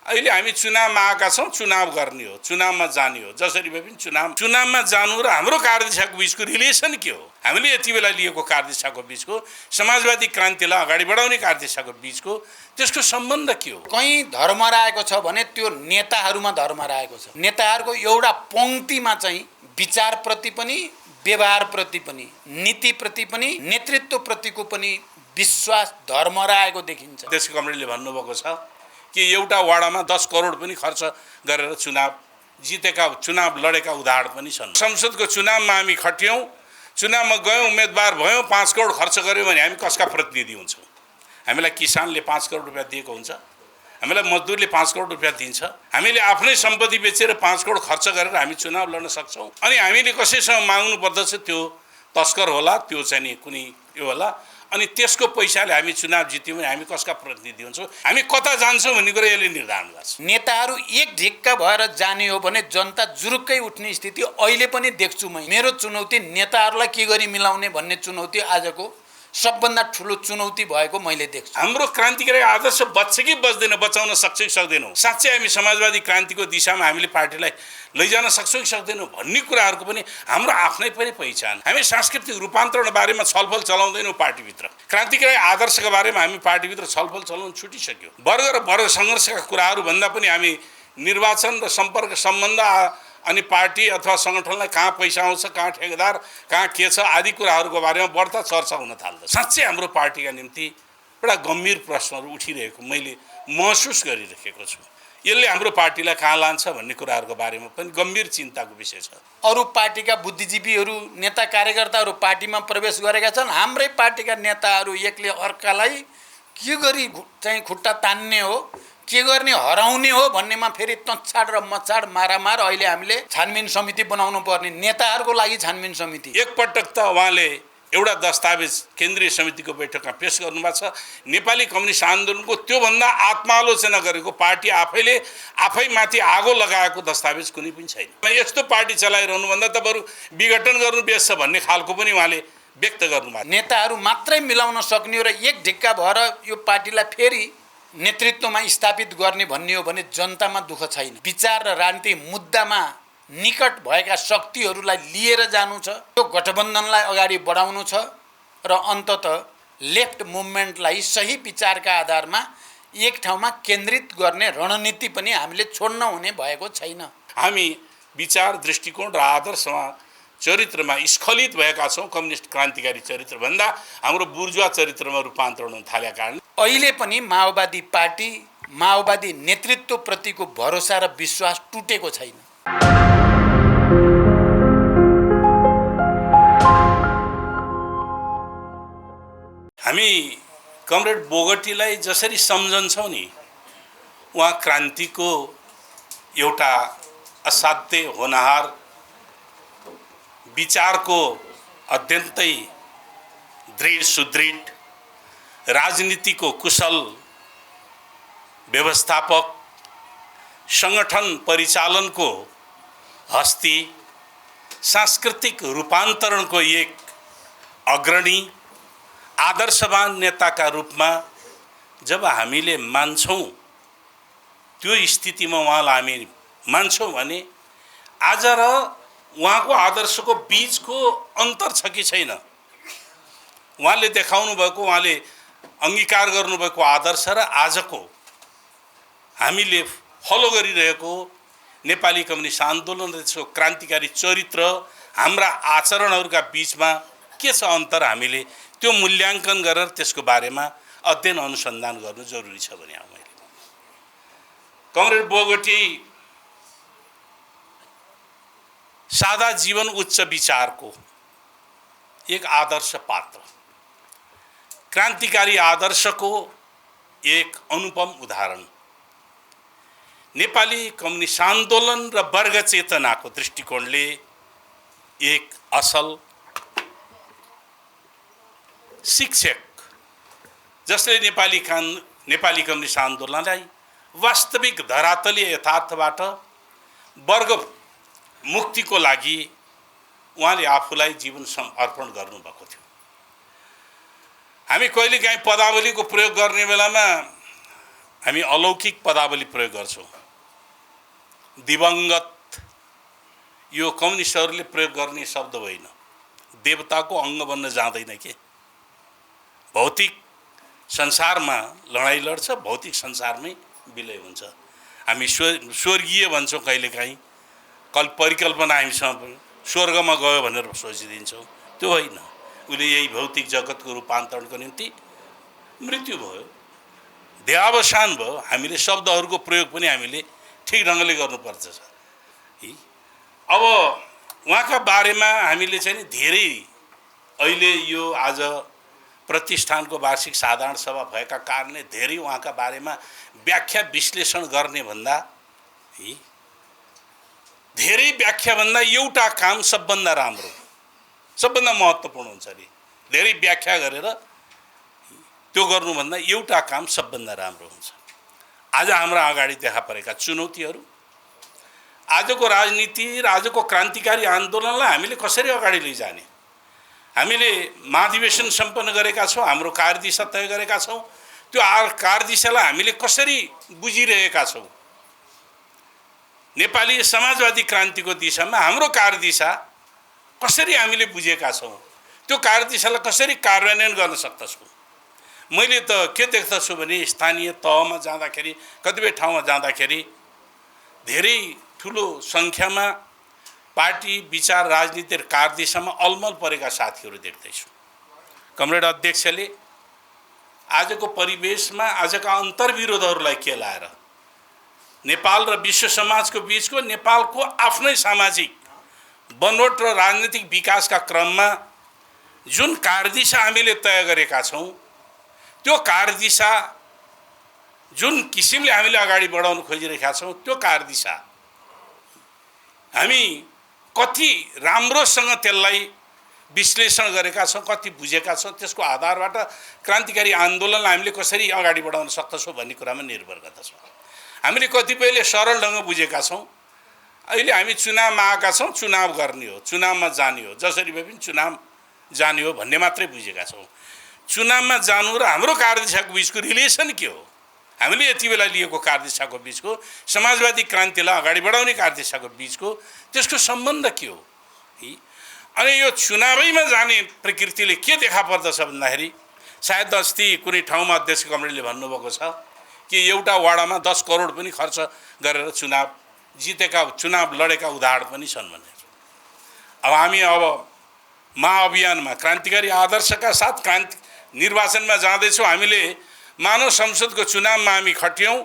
अहिले हामी चुनावमा आएका छौँ, चुनाव गर्ने हो, चुनावमा जाने हो। जसरी भए पनि चुनावमा जानु र हाम्रो कार्यदिशाको बिचको रिलेसन के हो? हामीले यति बेला लिएको कार्यदिशाको बिचको, समाजवादी क्रान्तिलाई अगाडि बढाउने कार्यदिशाको बिचको त्यसको सम्बन्ध के हो? कहीँ धर्म रहेको छ भने त्यो नेताहरूमा धर्म रहेको छ। नेताहरूको एउटा पङ्क्तिमा चाहिँ विचारप्रति पनि, व्यवहारप्रति पनि, नीतिप्रति पनि, नेतृत्वप्रतिको पनि विश्वास, धर्म रहेको देखिन्छ। त्यसको कमरेडले भन्नुभएको छ कि एउटा वाडामा 10 करोड पनि खर्च गरेर चुनाव जितेका, चुनाव लडेका उदाहरण पनि छन्। संसदको चुनावमा हामी खट्यौँ, चुनावमा गयौँ, उम्मेदवार भयौँ, 5 करोड खर्च गऱ्यौँ भने हामी कसका प्रतिनिधि हुन्छौँ? हामीलाई किसानले 5 करोड रुपियाँ दिएको हुन्छ, हामीलाई मजदुरले 5 करोड रुपियाँ दिन्छ, हामीले आफ्नै सम्पत्ति बेचेर 5 करोड खर्च गरेर हामी चुनाव लड्न सक्छौँ। अनि हामीले कसैसँग माग्नु पर्दछ, त्यो तस्कर होला, त्यो चाहिँ कुनै यो होला, अनि त्यसको पैसाले हामी चुनाव जित्यौँ भने हामी कसका प्रतिनिधि हुन्छौँ, हामी कता जान्छौँ भन्ने कुरा यसले निर्धारण गर्छ। नेताहरू एक ढिक्का भएर जाने हो भने जनता जुरुक्कै उठ्ने स्थिति अहिले पनि देख्छु म। मेरो चुनौती नेताहरूलाई के गरी मिलाउने भन्ने चुनौती आजको सबभन्दा ठुलो चुनौती भएको मैले देख्छु। हाम्रो क्रान्तिकारी आदर्श बच्छ कि बच्दैन, बचाउन सक्छ कि सक्दैनौँ, साँच्चै हामी समाजवादी क्रान्तिको दिशामा हामीले पार्टीलाई लैजान सक्छौँ कि सक्दैनौँ भन्ने कुराहरूको पनि हाम्रो आफ्नै पनि पहिचान। हामी सांस्कृतिक रूपान्तरण बारेमा छलफल चलाउँदैनौँ पार्टीभित्र, क्रान्तिकारी आदर्शका बारेमा हामी पार्टीभित्र छलफल चलाउन छुटिसक्यो। वर्ग र वर्ग सङ्घर्षका कुराहरू भन्दा पनि हामी निर्वाचन र सम्पर्क सम्बन्ध अनि पार्टी अथवा सङ्गठनलाई कहाँ पैसा आउँछ, कहाँ ठेकेदार, कहाँ के छ आदि कुराहरूको बारेमा बढ्ता चर्चा हुन थाल्छ। साँच्चै हाम्रो पार्टीका निम्ति एउटा गम्भीर प्रश्नहरू उठिरहेको मैले महसुस गरिरहेको छु। यसले हाम्रो पार्टीलाई कहाँ लान्छ भन्ने कुराहरूको बारेमा पनि गम्भीर चिन्ताको विषय छ। अरू पार्टीका बुद्धिजीवीहरू, नेता कार्यकर्ताहरू पार्टीमा प्रवेश गरेका छन्। हाम्रै पार्टीका नेताहरू एकले अर्कालाई के गरी चाहिँ खुट्टा तान्ने हो, के गर्ने, हराउने हो भन्नेमा फेरि तछाड र मछाड मारामार। अहिले हामीले छानबिन समिति बनाउनु पर्ने, नेताहरूको लागि छानबिन समिति। एकपटक त उहाँले एउटा दस्तावेज केन्द्रीय समितिको बैठकमा पेश गर्नुभएको छ। नेपाली कम्युनिस्ट आन्दोलनको त्योभन्दा आत्मालोचना गरेको, पार्टी आफैमाथि आगो लगाएको दस्तावेज कुनै पनि छैन। यस्तो पार्टी चलाइरहनुभन्दा त बरु विघटन गर्नु बेस छ भन्ने खालको पनि उहाँले व्यक्त गर्नुभएको। नेताहरू मात्रै मिलाउन सक्ने र एक ढिक्का भएर यो पार्टीलाई फेरि नेतृत्वमा स्थापित गर्ने भन्ने हो भने जनतामा दुःख छैन। विचार र राजनीतिक मुद्दामा निकट भएका शक्तिहरूलाई लिएर जानु छ, त्यो गठबन्धनलाई अगाडि बढाउनु छ र अन्ततः लेफ्ट मुभमेन्टलाई सही विचारका आधारमा एक ठाउँमा केन्द्रित गर्ने रणनीति पनि हामीले छोड्न हुने भएको छैन। हामी विचार, दृष्टिकोण र आदर्शमा, चरित्रमा स्खलित भएका छौँ। कम्युनिस्ट क्रान्तिकारी चरित्रभन्दा हाम्रो बुर्जुवा चरित्रमा रूपान्तरण हुन थालेका कारण अहिले पनि माओवादी पार्टी, माओवादी नेतृत्वप्रतिको भरोसा र विश्वास टुटेको छैन। हामी कमरेड बोगटीलाई जसरी सम्झन्छौँ नि, उहाँ क्रान्तिको एउटा असाध्य होनहार, विचारको अत्यन्तै दृढ सुदृढ, राजनीतिको कुशल व्यवस्थापक, सङ्गठन परिचालनको हस्ती, सांस्कृतिक रूपान्तरणको एक अग्रणी, आदर्शवान नेताका रूपमा जब हामीले मान्छौँ, त्यो स्थितिमा उहाँलाई हामी मान्छौँ भने आज र उहाँको आदर्शको बीचको अन्तर छ कि छैन? उहाँले देखाउनु भएको, उहाँले अङ्गीकार गर्नुभएको आदर्श र आजको हामीले फलो गरिरहेको नेपाली कम्युनिस्ट आन्दोलन र त्यसको क्रान्तिकारी चरित्र, हाम्रा आचरणहरूका बीचमा के छ अन्तर, हामीले त्यो मूल्याङ्कन गरेर त्यसको बारेमा अध्ययन अनुसन्धान गर्नु जरुरी छ भने मैले कमरेड बोगटी सादा जीवन उच्च विचारको एक आदर्श पात्र, क्रान्तिकारी आदर्शको एक अनुपम उदाहरण, नेपाली कम्युनिस्ट आन्दोलन र वर्ग चेतनाको दृष्टिकोणले एक असल शिक्षक, जसले नेपाली कम्युनिस्ट आन्दोलनलाई वास्तविक धरातलीय यथार्थबाट वर्ग मुक्तिको लागि उहाँले आफूलाई जीवन समर्पण गर्नुभएको थियो। हामी कहिलेकाहीँ पदावलीको प्रयोग गर्ने बेलामा हामी अलौकिक पदावली प्रयोग गर्छौँ। दिवंगत यो कम्युनिस्टहरूले प्रयोग गर्ने शब्द होइन, देवताको अङ्ग बन्न जाँदैन के। भौतिक संसारमा लडाइँ लड्छ, भौतिक संसारमै विलय हुन्छ। हामी स्वर्गीय भन्छौँ कहिलेकाहीँ, परिकल्पना हामीसँग स्वर्गमा गयो भनेर सोचिदिन्छौँ, त्यो होइन। उसले यही भौतिक जगतको रूपान्तरणको निम्ति मृत्यु भयो, देहावसान भयो। हामीले शब्दहरूको प्रयोग पनि हामीले ठिक ढङ्गले गर्नुपर्छ। अब उहाँका बारेमा हामीले चाहिँ धेरै अहिले यो आज प्रतिष्ठानको वार्षिक साधारण सभा भएका कारणले धेरै उहाँका बारेमा व्याख्या विश्लेषण गर्ने भन्दा धेरै व्याख्या भन्दा एउटा काम सबभन्दा राम्रो, सबभन्दा महत्त्वपूर्ण हुन्छ नि। धेरै व्याख्या गरेर त्यो गर्नुभन्दा एउटा काम सबभन्दा राम्रो हुन्छ। आज हाम्रा अगाडि देखा परेका चुनौतीहरू, आजको राजनीति र आजको क्रान्तिकारी आन्दोलनलाई हामीले कसरी अगाडि लैजाने। हामीले महाधिवेशन सम्पन्न गरेका छौँ, हाम्रो कार्यदिशा तय गरेका छौँ। त्यो कार्यदिशालाई हामीले कसरी बुझिरहेका छौँ। नेपाली समाजवादी क्रान्तिको दिशामा हाम्रो कार्यदिशा कसरी हामीले बुझेका छौँ, त्यो कार्यदिशालाई कसरी कार्यान्वयन गर्न सक्दछौँ। मैले त के देख्दछु भने स्थानीय तहमा जाँदाखेरि, कतिपय ठाउँमा जाँदाखेरि धेरै ठुलो सङ्ख्यामा पार्टी विचार राजनीति र कार्यदिशामा अलमल परेका साथीहरू देख्दैछु। कमरेड अध्यक्षले आजको परिवेशमा आजका अन्तर्विरोधहरूलाई केलाएर नेपाल र विश्व समाजको बिचको नेपालको आफ्नै सामाजिक बनोट र राजनीतिक विकासका क्रममा जुन कार्यदिशा हामीले तय गरेका छौँ, त्यो कार्यदिशा जुन किसिमले हामीले अगाडि बढाउन खोजिरहेका छौँ, त्यो कार्यदिशा हामी कति राम्रोसँग त्यसलाई विश्लेषण गरेका छौँ, कति बुझेका छौँ, त्यसको आधारबाट क्रान्तिकारी आन्दोलनलाई हामीले कसरी अगाडि बढाउन सक्दछौँ भन्ने कुरामा निर्भर गर्दछ। हामीले कतिपयले सरल ढङ्ग बुझेका छौँ। अहिले हामी चुनावमा आएका छौँ, चुनाव गर्ने हो, चुनावमा जाने हो, जसरी भए पनि चुनाव जाने हो भन्ने मात्रै बुझेका छौँ। चुनावमा जानु र हाम्रो कार्यदिशाको बिचको रिलेसन के हो, हामीले यति बेला लिएको कार्यदिशाको बिचको, समाजवादी क्रान्तिलाई अगाडि बढाउने कार्यदिशाको बिचको त्यसको सम्बन्ध के हो। अनि यो चुनावैमा जाने प्रकृतिले के देखा पर्दछ भन्दाखेरि, सायद अस्ति कुनै ठाउँमा अध्यक्ष कमरेडले भन्नुभएको छ कि एउटा वाडामा 10 करोड पनि खर्च गरेर चुनाव जितेका, चुनाव लडेका उदाहरण पनि छन् भनेर। अब हामी महाअभियानमा क्रान्तिकारी आदर्शका साथ निर्वाचनमा जाँदैछौँ। हामीले मानव संसदको चुनावमा हामी खट्यौँ,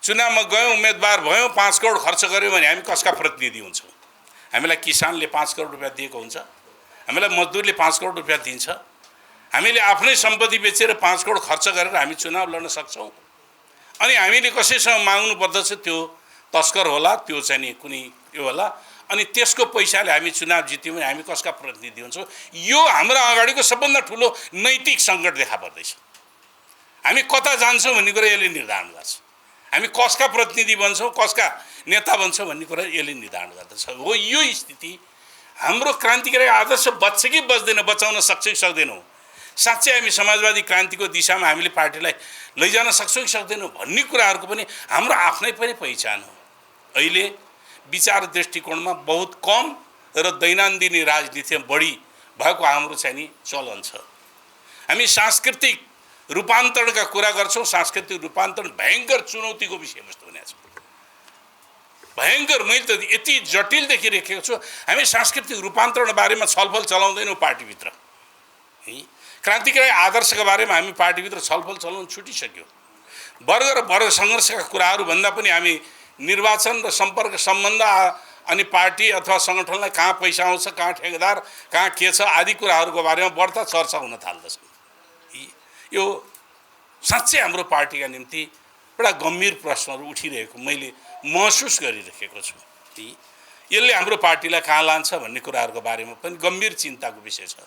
चुनावमा गयौँ, उम्मेदवार भयौँ, 5 करोड खर्च गऱ्यौँ भने हामी कसका प्रतिनिधि हुन्छौँ। हामीलाई किसानले 5 करोड रुपियाँ दिएको हुन्छ, हामीलाई मजदुरले 5 करोड रुपियाँ दिन्छ, हामीले आफ्नै सम्पत्ति बेचेर 5 करोड खर्च गरेर हामी चुनाव लड्न सक्छौँ। अनि हामीले कसैसँग माग्नु पर्दछ, त्यो तस्कर होला, त्यो चाहिँ नि कुनै यो होला, अनि त्यसको पैसाले हामी चुनाव जित्यौँ भने हामी कसका प्रतिनिधि हुन्छौँ। यो हाम्रो अगाडिको सबभन्दा ठुलो नैतिक सङ्कट देखा पर्दैछ। हामी कता जान्छौँ भन्ने कुरा यसले निर्धारण गर्छ। हामी कसका प्रतिनिधि बन्छौँ, कसका नेता बन्छौँ भन्ने कुरा यसले निर्धारण गर्दछ। हो, यो स्थिति हाम्रो क्रान्तिकारी आदर्श बच्छ कि बच्दैन, बचाउन सक्छ कि सक्दैनौँ, साँच्चै हामी समाजवादी क्रान्तिको दिशामा हामीले पार्टीलाई लैजान सक्छौँ कि सक्दैनौँ भन्ने कुराहरूको पनि हाम्रो आफ्नै पनि पहिचान हो। अहिले विचार दृष्टिकोणमा बहुत कम र दैनन्दिन राजनीतिमा बढी भएको हाम्रो चाहिँ नि चलन छ। हामी सांस्कृतिक रूपान्तरणका कुरा गर्छौँ। सांस्कृतिक रूपान्तरण भयङ्कर चुनौतीको विषयवस्तु हुनेछ, भयङ्कर। मैले त यति जटिल देखिरहेको छु। हामी सांस्कृतिक रूपान्तरण बारेमा छलफल चलाउँदैनौँ पार्टीभित्र। क्रान्तिकारी आदर्शका बारेमा हामी पार्टीभित्र छलफल चलाउन छुटिसक्यो। वर्ग र वर्ग सङ्घर्षका कुराहरू भन्दा पनि हामी निर्वाचन र सम्पर्क सम्बन्ध अनि पार्टी अथवा सङ्गठनलाई कहाँ पैसा आउँछ, कहाँ ठेकेदार, कहाँ के छ आदि कुराहरूको बारेमा बढ्ता चर्चा हुन थाल्दछ। यो साँच्चै हाम्रो पार्टीका निम्ति एउटा गम्भीर प्रश्नहरू उठिरहेको मैले महसुस गरिरहेको छु। यसले हाम्रो पार्टीलाई कहाँ लान्छ भन्ने कुराहरूको बारेमा पनि गम्भीर चिन्ताको विषय छ।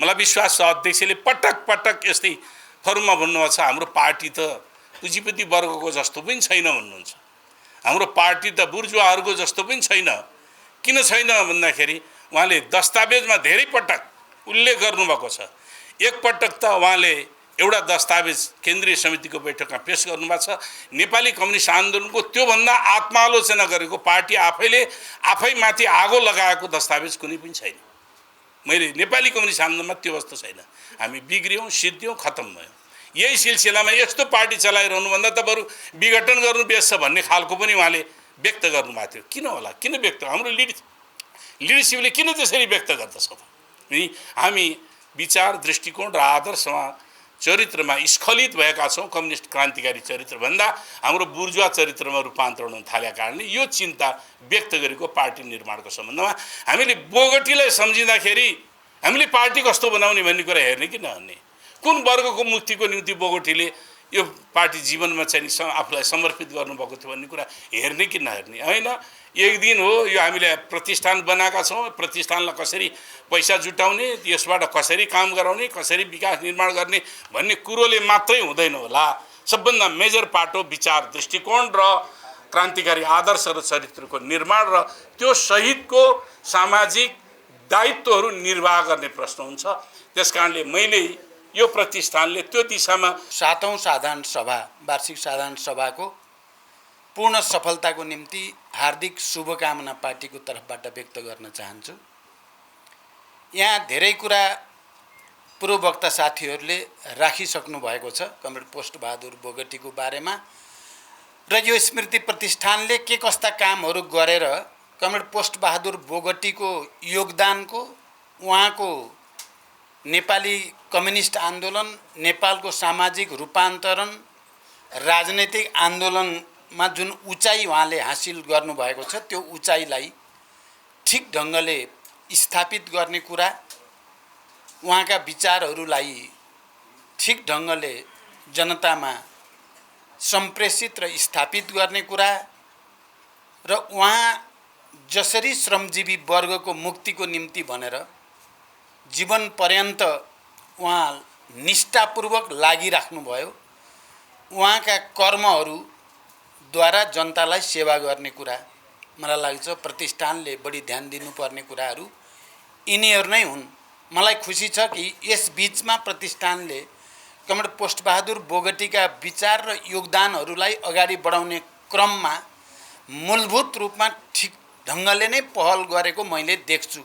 मलाई विश्वास छ अध्यक्षले पटक पटक यस्तै फोरममा भन्नुभएको छ, हाम्रो पार्टी त पुँजीपति वर्गको जस्तो पनि छैन भन्नुहुन्छ, हाम्रो पार्टी त बुर्जुवाहरूको जस्तो पनि छैन। किन छैन भन्दाखेरि उहाँले दस्तावेजमा धेरै पटक उल्लेख गर्नुभएको छ। एकपटक त उहाँले एउटा दस्तावेज केन्द्रीय समितिको बैठकमा पेश गर्नुभएको छ। नेपाली कम्युनिस्ट आन्दोलनको त्योभन्दा आत्मालोचना गरेको पार्टी आफैमाथि आगो लगाएको दस्तावेज कुनै पनि छैन। मैले नेपाली कम्युनिस्ट आन्दोलनमा त्यो वस्तु छैन। हामी बिग्रियौँ, सिद्धियौँ, खत्तम भयो। यही सिलसिलामा यस्तो पार्टी चलाइरहनुभन्दा त बरु विघटन गर्नु बेस छ भन्ने खालको पनि उहाँले व्यक्त गर्नुभएको थियो। किन होला, किन व्यक्त, हाम्रो लिडरसिपले किन त्यसरी व्यक्त गर्दछ त? हामी विचार, दृष्टिकोण र आदर्शमा चरित्रमा स्खलित भएका छौँ। कम्युनिस्ट क्रान्तिकारी चरित्रभन्दा हाम्रो बुर्जुवा चरित्रमा रूपान्तरण हुन थालेका कारणले यो चिन्ता व्यक्त गरेको पार्टी निर्माणको सम्बन्धमा हामीले बोगटीलाई सम्झिँदाखेरि हामीले पार्टी कस्तो बनाउने भन्ने कुरा हेर्ने कि नहेर्ने, कुन वर्गको मुक्तिको निम्ति बोगटीले यो पार्टी जीवनमा चाहिँ आफूलाई समर्पित गर्नुभएको थियो भन्ने कुरा हेर्ने कि नहेर्ने होइन। एक दिन हो यो हामीले प्रतिष्ठान बनाएका छौँ, प्रतिष्ठानलाई कसरी पैसा जुटाउने, यसबाट कसरी काम गराउने, कसरी विकास निर्माण गर्ने भन्ने कुरोले मात्रै हुँदैन होला। सबभन्दा मेजर पार्ट हो विचार, दृष्टिकोण र क्रान्तिकारी आदर्श र चरित्रको निर्माण र त्यो सहितको सामाजिक दायित्वहरू निर्वाह गर्ने प्रश्न हुन्छ। त्यसकारणले मैले यो प्रतिष्ठानले त्यो दिशामा 7औं साधारण सभा, वार्षिक साधारण सभाको पूर्ण सफलताको निम्ति हार्दिक शुभकामना पार्टीको तर्फबाट व्यक्त गर्न चाहन्छु। यहाँ धेरै कुरा पूर्ववक्ता साथीहरूले राखिसक्नु भएको छ कमरेड पोस्ट बहादुर बोगटीको बारेमा र यो स्मृति प्रतिष्ठानले के कस्ता कामहरू गरेर कमरेड पोस्ट बहादुर बोगटीको योगदानको, उहाँको नेपाली कम्युनिस्ट आन्दोलन, नेपालको सामाजिक रूपान्तरण, राजनैतिक आन्दोलनमा जुन उचाइ उहाँले हासिल गर्नुभएको छ त्यो उचाइलाई ठिक ढङ्गले स्थापित गर्ने कुरा, उहाँका विचारहरूलाई ठिक ढङ्गले जनतामा सम्प्रेषित र स्थापित गर्ने कुरा र उहाँ जसरी श्रमजीवी वर्गको मुक्तिको निम्ति भनेर जीवन पर्यन्त उहाँ निष्ठापूर्वक लागिराख्नुभयो, उहाँका कर्महरूद्वारा जनतालाई सेवा गर्ने कुरा मलाई लाग्छ प्रतिष्ठानले बढी ध्यान दिनुपर्ने कुराहरू यिनीहरू नै हुन्। मलाई खुसी छ कि यस बीचमा प्रतिष्ठानले कमरेड पोस्ट बहादुर बोगटीका विचार र योगदानहरूलाई अगाडि बढाउने क्रममा मूलभूत रूपमा ठिक ढङ्गले नै पहल गरेको मैले देख्छु।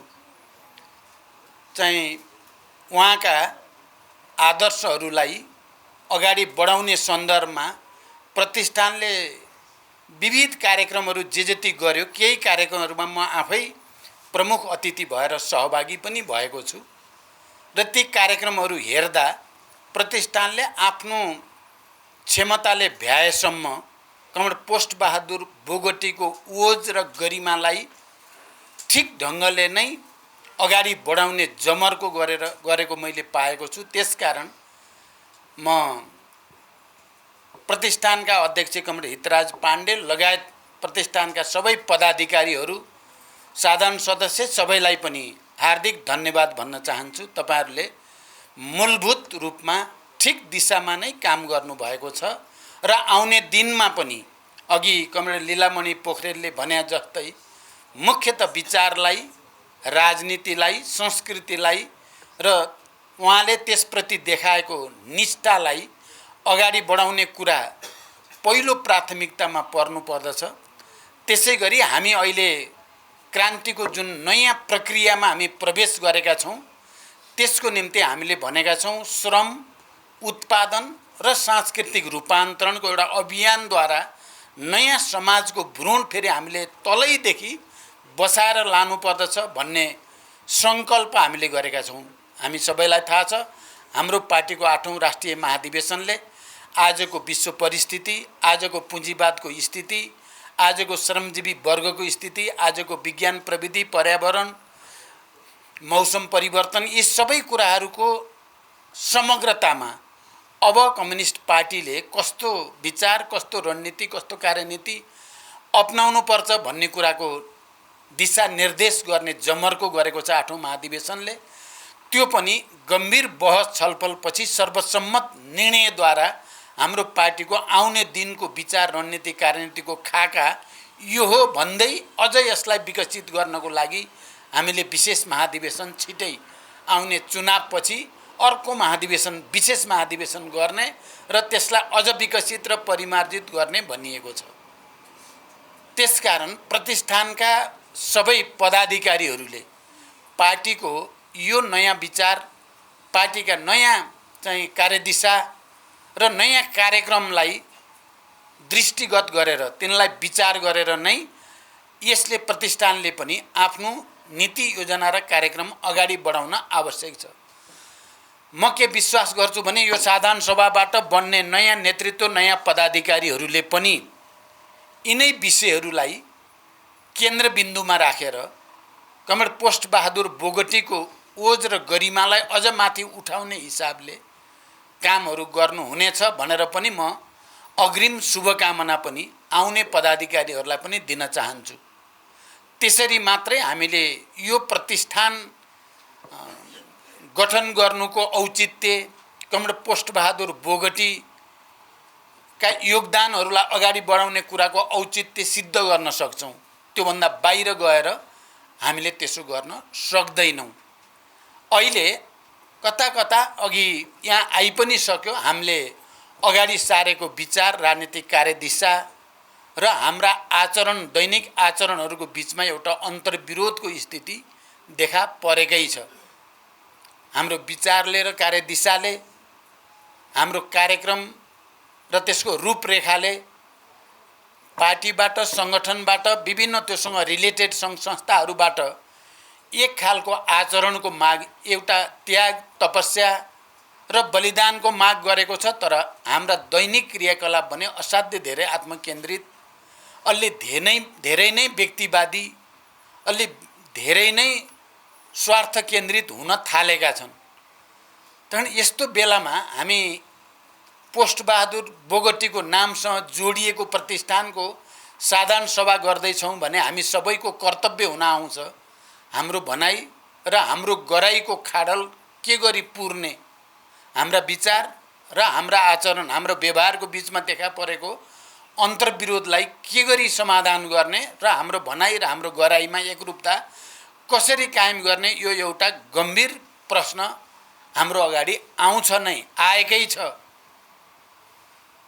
चाहिँ उहाँका आदर्शहरूलाई अगाडि बढाउने सन्दर्भमा प्रतिष्ठानले विविध कार्यक्रमहरू जे जति गर्यो, केही कार्यक्रमहरूमा म आफै प्रमुख अतिथि भएर सहभागी पनि भएको छु र ती कार्यक्रमहरू हेर्दा प्रतिष्ठानले आफ्नो क्षमताले भ्याएसम्म कमरेड पोस्ट बहादुर बोगटीको ओज र गरिमालाई ठिक ढङ्गले नै अगाडि बढाउने जमर्को गरेको मैले पाएको छु। त्यसकारण म प्रतिष्ठानका अध्यक्ष कमरेड हितराज पाण्डे लगायत प्रतिष्ठानका सबै पदाधिकारीहरू, साधारण सदस्य सबैलाई पनि हार्दिक धन्यवाद भन्न चाहन्छु। तपाईहरूले मूलभूत रूपमा ठिक दिशामा नै काम गर्नुभएको छ र आउने दिनमा पनि अघि कमरेड लीलामणि पोखरेलले भने जस्तै मुख्यतः विचारलाई, राजनीतिलाई, संस्कृतिलाई र उहाँले त्यसप्रति देखाएको निष्ठालाई अगाडि बढाउने कुरा पहिलो प्राथमिकतामा पर्नुपर्दछ। त्यसै गरी हामी अहिले क्रान्तिको जुन नयाँ प्रक्रियामा हामी प्रवेश गरेका छौँ त्यसको निम्ति हामीले भनेका छौँ श्रम, उत्पादन र सांस्कृतिक रूपान्तरणको एउटा अभियानद्वारा नयाँ समाजको भ्रूण फेरि हामीले तलैदेखि बसाएर लानुपर्दछ भन्ने सङ्कल्प हामीले गरेका छौँ। हामी सबैलाई थाहा छ हाम्रो पार्टीको 8औं राष्ट्रिय महाधिवेशनले आजको विश्व परिस्थिति, आजको पुँजीवादको स्थिति, आजको श्रमजीवी वर्गको स्थिति, आजको विज्ञान प्रविधि, पर्यावरण, मौसम परिवर्तन, यी सबै कुराहरूको समग्रतामा अब कम्युनिस्ट पार्टीले कस्तो विचार, कस्तो रणनीति, कस्तो कार्यनीति अपनाउनु पर्छ भन्ने कुराको दिशा निर्देश गर्ने जमर्को गरेको छ 8औं महाधिवेशनले। त्यो पनि गम्भीर बहस छलफलपछि सर्वसम्मत निर्णयद्वारा हाम्रो पार्टीको आउने दिनको विचार, रणनीति, कार्यनीतिको खाका यो हो भन्दै अझ यसलाई विकसित गर्नको लागि हामीले विशेष महाधिवेशन छिटै आउने चुनावपछि अर्को महाधिवेशन विशेष महाधिवेशन गर्ने र त्यसलाई अझ विकसित र परिमार्जित गर्ने भनिएको छ। त्यसकारण प्रतिष्ठानका सबै पदाधिकारीहरूले पार्टीको यो नयाँ विचार, पार्टीका नयाँ चाहिँ कार्यदिशा र नयाँ कार्यक्रमलाई दृष्टिगत गरेर तिनलाई विचार गरेर नै यसले प्रतिष्ठानले पनि आफ्नो नीति योजना र कार्यक्रम अगाडि बढाउन आवश्यक छ। म के विश्वास गर्छु भने यो साधारण सभाबाट बन्ने नयाँ नेतृत्व, नयाँ पदाधिकारीहरूले पनि यिनै विषयहरूलाई केन्द्रबिन्दुमा राखेर कमरेड पोस्ट बहादुर बोगटीको ओज र गरिमालाई अझ माथि उठाउने हिसाबले कामहरू गर्नुहुनेछ भनेर पनि म अग्रिम शुभकामना पनि आउने पदाधिकारीहरूलाई पनि दिन चाहन्छु। त्यसरी मात्रै हामीले यो प्रतिष्ठान गठन गर्नुको औचित्य, कमरेड पोस्ट बहादुर बोगटीका योगदानहरूलाई अगाडि बढाउने कुराको औचित्य सिद्ध गर्न सक्छौँ। त्योभन्दा बाहिर गएर हामीले त्यसो गर्न सक्दैनौँ। अहिले कता कता अघि यहाँ आइ पनि सक्यो हामीले अगाडि सारेको विचार, राजनीतिक कार्यदिशा र हाम्रा आचरण, दैनिक आचरणहरूको बिचमा एउटा अन्तर्विरोधको स्थिति देखा परेकै छ। हाम्रो विचारले र कार्यदिशाले, हाम्रो कार्यक्रम र त्यसको रूपरेखाले पार्टीबाट, सङ्गठनबाट, विभिन्न त्योसँग रिलेटेड सङ्घ संस्थाहरूबाट एक खालको आचरणको माग, एउटा त्याग, तपस्या र बलिदानको माग गरेको छ। तर हाम्रा दैनिक क्रियाकलाप भने असाध्य धेरै आत्मकेन्द्रित, अलि धेरै नै व्यक्तिवादी, अलि धेरै नै स्वार्थ केन्द्रित हुन थालेका छन्। तर यस्तो बेलामा हामी पोस्ट बहादुर बोगटीको नामसँग जोडिएको प्रतिष्ठानको साधारण सभा गर्दैछौँ भने हामी सबैको कर्तव्य हुन आउँछ हाम्रो भनाइ र हाम्रो गराइको खाडल के गरी पुर्ने, हाम्रा विचार र हाम्रा आचरण, हाम्रो व्यवहारको बिचमा देखा परेको अन्तर्विरोधलाई के गरी समाधान गर्ने र हाम्रो भनाइ र हाम्रो गराइमा एकरूपता कसरी कायम गर्ने, यो एउटा गम्भीर प्रश्न हाम्रो अगाडि आउँछ नै, आएकै छ।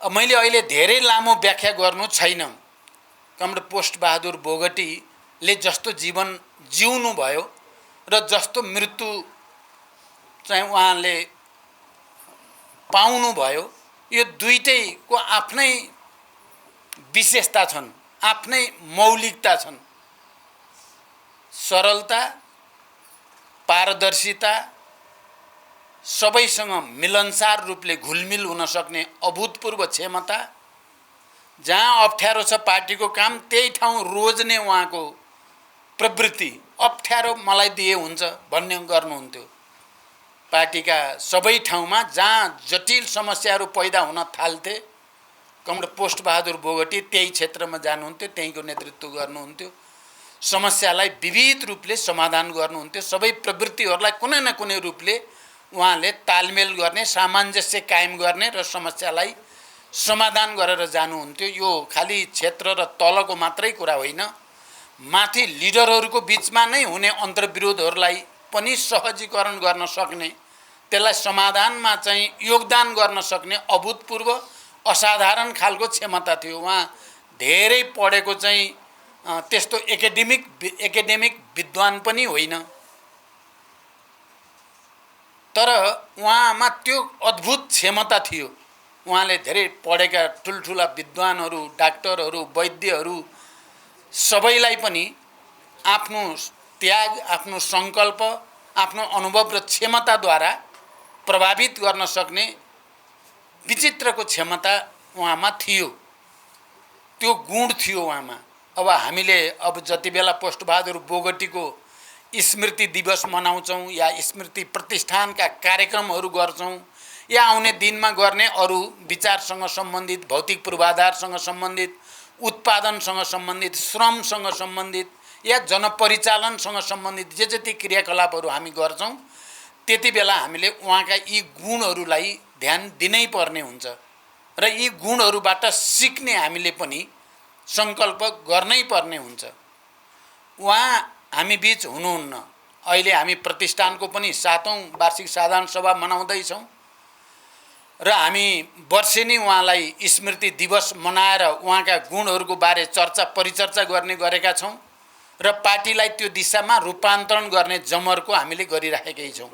मैले अहिले धेरै लामो व्याख्या गर्नु छैन। कमरेड पोस्ट बहादुर बोगटीले जस्तो जीवन जिउनु भयो र जस्तो मृत्यु चाहिँ उहाँले पाउनु भयो, यो दुईटैको आफ्नै विशेषता छन्, आफ्नै मौलिकता छन्। सरलता, पारदर्शिता, सबैसँग मिलनसार रूपले घुलमिल हुन सक्ने अभूतपूर्व क्षमता, जहाँ अप्ठ्यारो छ पार्टीको काम त्यही ठाउँ रोज्ने उहाँको प्रवृत्ति, अप्ठ्यारो मलाई दिए हुन्छ भन्ने गर्नुहुन्थ्यो। पार्टीका सबै ठाउँमा जहाँ जटिल समस्याहरू पैदा हुन थाल्थे, कमरेड पोस्ट बहादुर बोगटी त्यही क्षेत्रमा जानुहुन्थ्यो, त्यहीँको नेतृत्व गर्नुहुन्थ्यो। समस्यालाई विविध रूपले समाधान गर्नुहुन्थ्यो। सबै प्रवृत्तिहरूलाई कुनै न कुनै रूपले उहाँले तालमेल गर्ने, सामञ्जस्य कायम गर्ने र समस्यालाई समाधान गरेर जानुहुन्थ्यो। यो खालि क्षेत्र र तलको मात्रै कुरा होइन, माथि लिडरहरूको बिचमा नै हुने अन्तर्विरोधहरूलाई पनि सहजीकरण गर्न सक्ने, त्यसलाई समाधानमा चाहिँ योगदान गर्न सक्ने अभूतपूर्व असाधारण खालको क्षमता थियो। उहाँ धेरै पढेको चाहिँ त्यस्तो एकाडेमिक विद्वान पनि होइन, तर उहाँमा त्यो अद्भुत क्षमता थियो। उहाँले धेरै पढेका ठुल्ठुला विद्वानहरू, डाक्टरहरू, वैद्यहरू सबैलाई पनि आफ्नो त्याग, आफ्नो सङ्कल्प, आफ्नो अनुभव र क्षमताद्वारा प्रभावित गर्न सक्ने विचित्रको क्षमता उहाँमा थियो। त्यो गुण थियो उहाँमा। अब हामीले जति बेला पोस्ट बहादुर बोगटीको स्मृति दिवस मनाउँछौँ या स्मृति प्रतिष्ठानका कार्यक्रमहरू गर्छौँ या आउने दिनमा गर्ने अरू विचारसँग सम्बन्धित, भौतिक पूर्वाधारसँग सम्बन्धित, उत्पादनसँग सम्बन्धित, श्रमसँग सम्बन्धित या जनपरिचालनसँग सम्बन्धित जे जति क्रियाकलापहरू हामी गर्छौँ, त्यति बेला हामीले उहाँका यी गुणहरूलाई ध्यान दिनै पर्ने हुन्छ र यी गुणहरूबाट सिक्ने हामीले पनि सङ्कल्प गर्नै पर्ने हुन्छ। उहाँ हामी बीच हुनुहुन्न, अहिले हामी प्रतिष्ठानको पनि 7औं वार्षिक साधारण सभा मनाउँदैछौँ र हामी वर्षेनी उहाँलाई स्मृति दिवस मनाएर उहाँका गुणहरूको बारे चर्चा परिचर्चा गर्ने गरेका छौँ र पार्टीलाई त्यो दिशामा रूपान्तरण गर्ने जमर्को हामीले गरिराखेकै छौँ।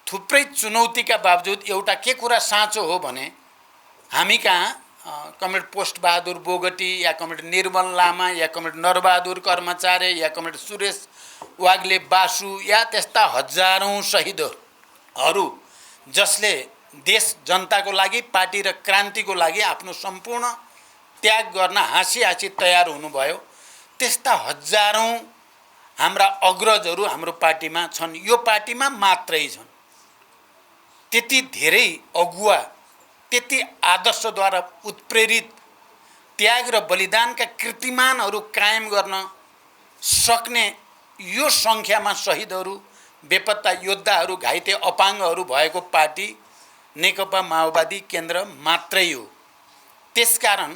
थुप्रै चुनौतीका बावजुद एउटा के कुरा साँचो हो भने हामी कहाँ कमरेड पोस्ट बहादुर बोगटी या कमरेड निर्मल लामा या कमरेड नरबहादुर कर्मचारी या कमरेड सुरेश वाग्ले बासु या त्यस्ता हजारौं शहीदहरू जसले देश जनताको लागि पार्टी र क्रान्तिको लागि आफ्नो सम्पूर्ण त्याग गर्न हाँसी हाँसी तयार हुनुभयो। त्यस्ता हजारौं हाम्रा अग्रजहरू हाम्रो पार्टीमा छन्। यो पार्टीमा मात्रै छन्। त्यति धेरै अगुवा, त्यति आदर्शद्वारा उत्प्रेरित त्याग र बलिदानका कीर्तिमानहरू कायम गर्न सक्ने यो सङ्ख्यामा शहीदहरू, बेपत्ता योद्धाहरू, घाइते अपाङ्गहरू भएको पार्टी नेकपा माओवादी केन्द्र मात्रै हो। त्यसकारण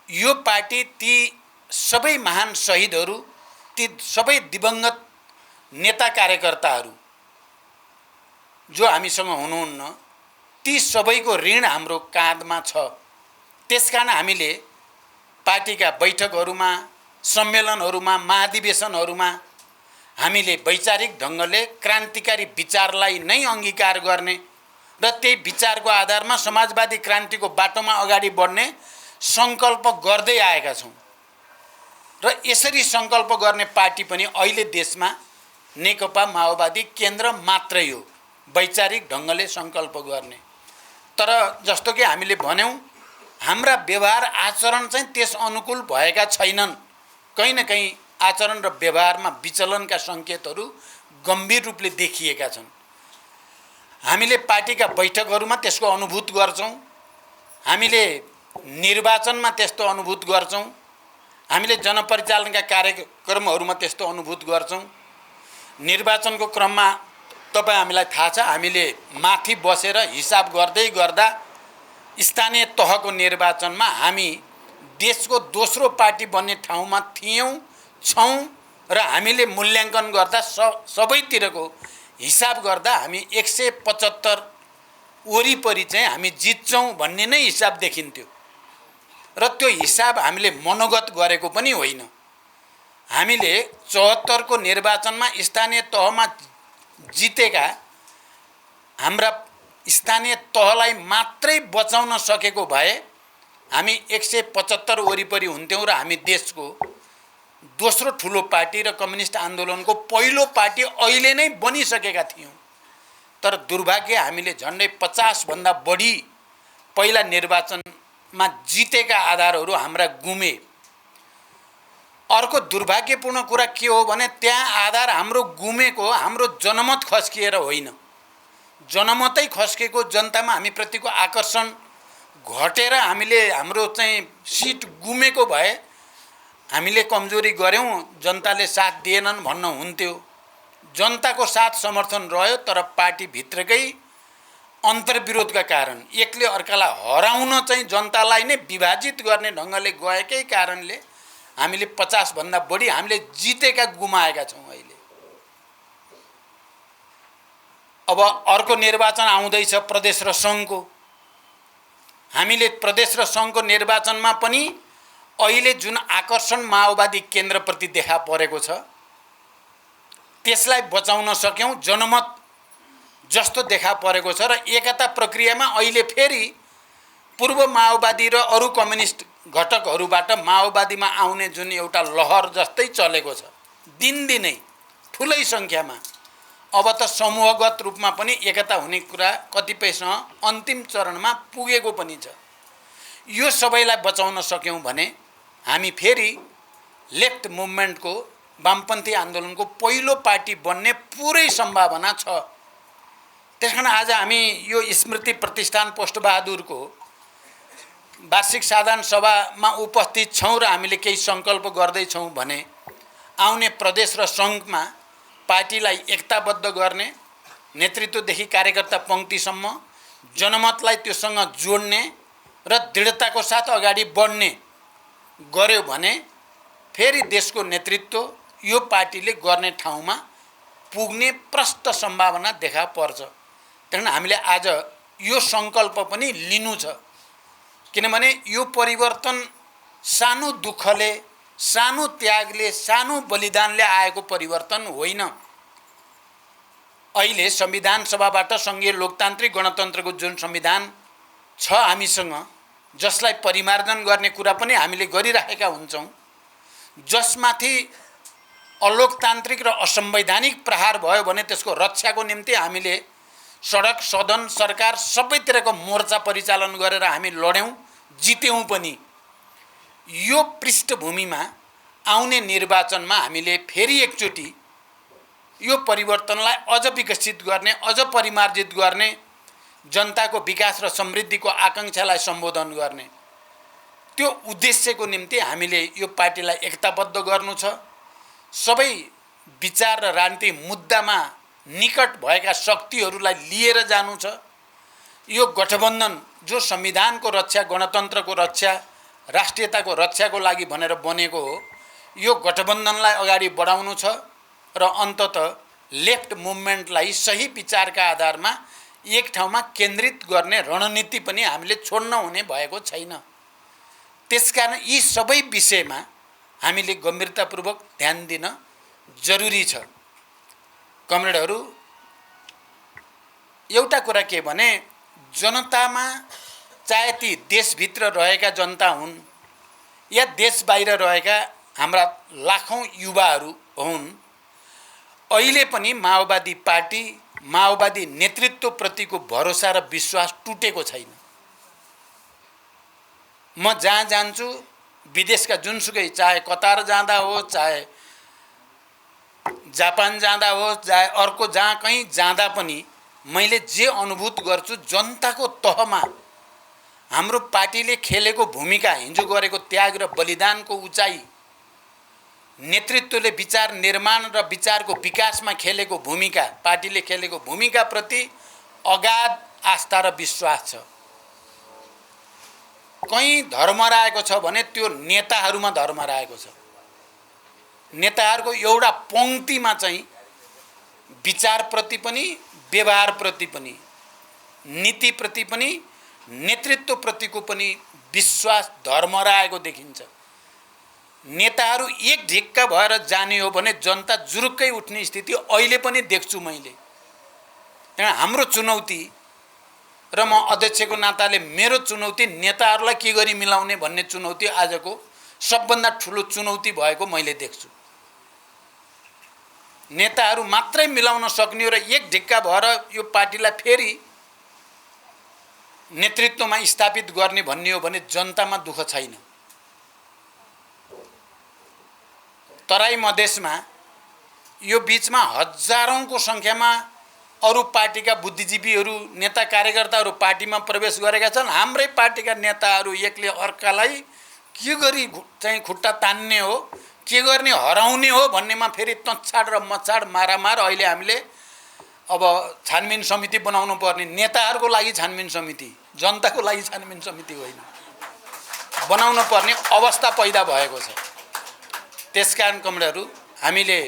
यो पार्टी ती सबै महान शहीदहरू, ती सबै दिवंगत नेता कार्यकर्ताहरू जो हामीसँग हुनुहुन्न, ती सबैको ऋण हाम्रो काँधमा छ। त्यसकारण हामीले पार्टीका बैठकहरूमा, सम्मेलनहरूमा, महाधिवेशनहरूमा हामीले वैचारिक ढङ्गले क्रान्तिकारी विचारलाई नै अङ्गीकार गर्ने र त्यही विचारको आधारमा समाजवादी क्रान्तिको बाटोमा अगाडि बढ्ने सङ्कल्प गर्दै आएका छौँ। र यसरी सङ्कल्प गर्ने पार्टी पनि अहिले देशमा नेकपा माओवादी केन्द्र मात्रै हो, वैचारिक ढङ्गले सङ्कल्प गर्ने। तर जस्तो कि हामीले भन्यौँ, हाम्रा व्यवहार आचरण चाहिँ त्यस अनुकूल भएका छैनन्। कहीँ न कहीँ आचरण र व्यवहारमा विचलनका सङ्केतहरू गम्भीर रूपले देखिएका छन्। हामीले पार्टीका बैठकहरूमा त्यसको अनुभूत गर्छौँ, हामीले निर्वाचनमा त्यस्तो अनुभूत गर्छौँ, हामीले जनपरिचालनका कार्यक्रमहरूमा त्यस्तो अनुभूत गर्छौँ। निर्वाचनको क्रममा तपाईँ हामीलाई थाहा छ, हामीले माथि बसेर हिसाब गर्दै गर्दा स्थानीय तहको निर्वाचनमा हामी देशको दोस्रो पार्टी बन्ने ठाउँमा थियौँ, छौँ र हामीले मूल्याङ्कन गर्दा सबैतिरको हिसाब गर्दा हामी 175 वरिपरि चाहिँ हामी जित्छौँ भन्ने नै हिसाब देखिन्थ्यो। र त्यो हिसाब हामीले मनोगत गरेको पनि होइन। हामीले 74 को निर्वाचनमा स्थानीय तहमा जितेका हाम्रा स्थानीय तहलाई मात्रै बचाउन सकेको भए हामी 175 वरिपरि हुन्थ्यौँ र हामी देशको दोस्रो ठुलो पार्टी र कम्युनिस्ट आन्दोलनको पहिलो पार्टी अहिले नै बनिसकेका थियौँ। तर दुर्भाग्य हामीले झन्डै 50 भन्दा बढी पहिला निर्वाचनमा जितेका आधारहरू हाम्रा गुमे। अर्को दुर्भाग्यपूर्ण कुरा के हो भने त्यहाँ आधार हाम्रो गुमेको हाम्रो जनमत खस्किएर होइन। जनमतै खस्केको, जनतामा हामी प्रतिको आकर्षण घटेर हामीले हाम्रो चाहिँ सिट गुमेको भए हामीले कमजोरी गऱ्यौँ, जनताले साथ दिएनन् भन्न हुन्थ्यो। जनताको साथ समर्थन रह्यो, तर पार्टीभित्रकै अन्तर्विरोधका कारण, एकले अर्कालाई हराउन चाहिँ जनतालाई नै विभाजित गर्ने ढङ्गले गएकै कारणले हामीले 50 भन्दा बढी हामीले जितेका गुमाएका छौँ। अहिले अब अर्को निर्वाचन आउँदैछ प्रदेश र सङ्घको। हामीले प्रदेश र सङ्घको निर्वाचनमा पनि अहिले जुन आकर्षण माओवादी केन्द्रप्रति देखा परेको छ त्यसलाई बचाउन सक्यौँ। जनमत जस्तो देखा परेको छ र एकता प्रक्रियामा अहिले फेरि पूर्व माओवादी र अरू कम्युनिस्ट घटकहरूबाट माओवादीमा आउने जुन एउटा लहर जस्तै चलेको छ, दिनदिनै ठुलै सङ्ख्यामा अब त समूहगत रूपमा पनि एकता हुने कुरा कतिपयसँग अन्तिम चरणमा पुगेको पनि छ। यो सबैलाई बचाउन सक्यौँ भने हामी फेरि लेफ्ट मुभमेन्टको, वामपन्थी आन्दोलनको पहिलो पार्टी बन्ने पुरै सम्भावना छ। त्यसकारण आज हामी यो स्मृति प्रतिष्ठान पोस्टबहादुरको वार्षिक साधारण सभामा उपस्थित छौँ र हामीले केही सङ्कल्प गर्दैछौँ भने आउने प्रदेश र सङ्घमा पार्टीलाई एकताबद्ध गर्ने, नेतृत्वदेखि कार्यकर्ता पङ्क्तिसम्म जनमतलाई त्योसँग जोड्ने र दृढताको साथ अगाडि बढ्ने गर्यो भने फेरि देशको नेतृत्व यो पार्टीले गर्ने ठाउँमा पुग्ने प्रष्ट सम्भावना देखा पर्छ। त्यही कारण हामीले आज यो सङ्कल्प पनि लिनु छ, किनभने यो परिवर्तन सानो दुःखले, सानो त्यागले, सानो बलिदानले आएको परिवर्तन होइन। अहिले संविधान सभाबाट सङ्घीय लोकतान्त्रिक गणतन्त्रको जुन संविधान छ हामीसँग, जसलाई परिमार्जन गर्ने कुरा पनि हामीले गरिरहेका हुन्छौँ, जसमाथि अलोकतान्त्रिक र असंवैधानिक प्रहार भयो भने त्यसको रक्षाको निम्ति हामीले सडक, सदन, सरकार सबैतिरको मोर्चा परिचालन गरेर हामी लड्यौँ, जित्यौँ पनि। यो पृष्ठभूमिमा आउने निर्वाचनमा हामीले फेरि एकचोटि यो परिवर्तनलाई अझ विकसित गर्ने, अझ परिमार्जित गर्ने, जनताको विकास र समृद्धिको आकाङ्क्षालाई सम्बोधन गर्ने, त्यो उद्देश्यको निम्ति हामीले यो पार्टीलाई एकताबद्ध गर्नु छ। सबै विचार र राजनीतिक मुद्दामा निकट भएका शक्तिहरूलाई लिएर जानु छ। यो गठबन्धन जो संविधानको रक्षा, गणतन्त्रको रक्षा, राष्ट्रियताको रक्षाको लागि भनेर बनेको हो, यो गठबन्धनलाई अगाडि बढाउनु छ र अन्ततः लेफ्ट मुभमेन्टलाई सही विचारका आधारमा एक ठाउँमा केन्द्रित गर्ने रणनीति पनि हामीले छोड्न हुने भएको छैन। त्यसकारण यी सबै विषयमा हामीले गम्भीरतापूर्वक ध्यान दिन जरुरी छ। कमरेडहरू, एउटा कुरा के भने, जनतामा चाहे ती देशभित्र रहेका जनता हुन् या देश बाहिर रहेका हाम्रा लाखौं युवाहरू हुन्, अहिले पनि माओवादी पार्टी, माओवादी नेतृत्वप्रतिको भरोसा र विश्वास टुटेको छैन। म जहाँ जान्छु, विदेशका जुनसुकै, चाहे कतार जाँदा हो, चाहे जापान जाँदा हो, चाहे अर्को जहाँ कहीँ जाँदा पनि मैले जे अनुभूत गर्छु, जनताको तहमा हाम्रो पार्टीले खेलेको भूमिका, हिजो गरेको त्याग र बलिदानको उचाइ, नेतृत्वले विचार निर्माण र विचारको विकासमा खेलेको भूमिका, पार्टीले खेलेको भूमिकाप्रति अगाध आस्था र विश्वास छ। कहीँ धर्म रहेको छ भने त्यो नेताहरूमा धर्म रहेको छ। नेताहरूको एउटा पंक्तिमा चाहिँ विचारप्रति पनि, व्यवहारप्रति पनि, नीतिप्रति पनि, नेतृत्वप्रतिको पनि विश्वास, धर्म रहेको देखिन्छ। नेताहरू एक ढिक्का भएर जाने हो भने जनता जुरुक्कै उठ्ने स्थिति अहिले पनि देख्छु मैले। त्यहाँ हाम्रो चुनौती, र म अध्यक्षको नाताले मेरो चुनौती नेताहरूलाई के गरी मिलाउने भन्ने चुनौती आजको सबभन्दा ठुलो चुनौती भएको मैले देख्छु। नेताहरू मात्रै मिलाउन सक्ने हो र एक ढिक्का भएर यो पार्टीलाई फेरि नेतृत्वमा स्थापित गर्ने भन्ने हो भने जनतामा दुःख छैन। तराई मधेसमा यो बीचमा हजारौंको संख्यामा अरू पार्टीका बुद्धिजीवीहरू, नेता कार्यकर्ताहरू पार्टीमा प्रवेश गरेका छन्। हाम्रै पार्टीका नेताहरू एकले अर्कालाई के गरी चाहिँ खुट्टा तान्ने हो, के गर्ने, हराउने हो भन्नेमा फेरि तछाड र मछाड, मारामार। अहिले हामीले अब छानबिन समिति बनाउनु पर्ने, नेताहरूको लागि छानबिन समिति, जनताको लागि छानबिन समिति होइन, बनाउनु पर्ने अवस्था पैदा भएको छ। त्यसकारण कमरेडहरू, हामीले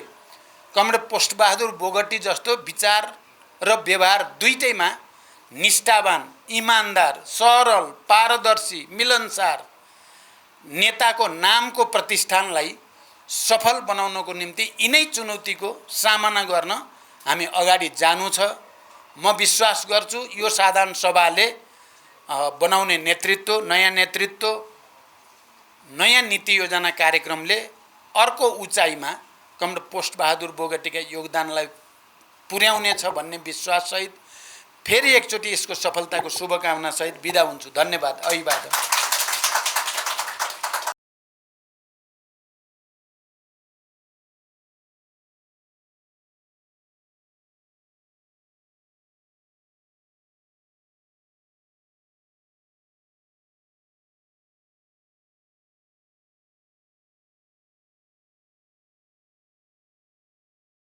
कमरेड पोस्टबहादुर बोगटी जस्तो विचार र व्यवहार दुईटैमा निष्ठावान, इमानदार, सरल, पारदर्शी, मिलनसार नेताको नामको प्रतिष्ठानलाई सफल बनाउनको निम्ति यिनै चुनौतीको सामना गर्न हामी अगाडि जानु छ। म विश्वास गर्छु यो साधारण सभाले बनाउने नेतृत्व, नयाँ नेतृत्व, नयाँ नीति योजना कार्यक्रमले अर्को उचाइमा कमरेड पोस्टबहादुर बोगटीका योगदानलाई पुर्याउने छ भन्ने विश्वाससहित फेरि एकचोटि यसको सफलताको शुभकामना सहित बिदा हुन्छु। धन्यवाद। अभिवादन।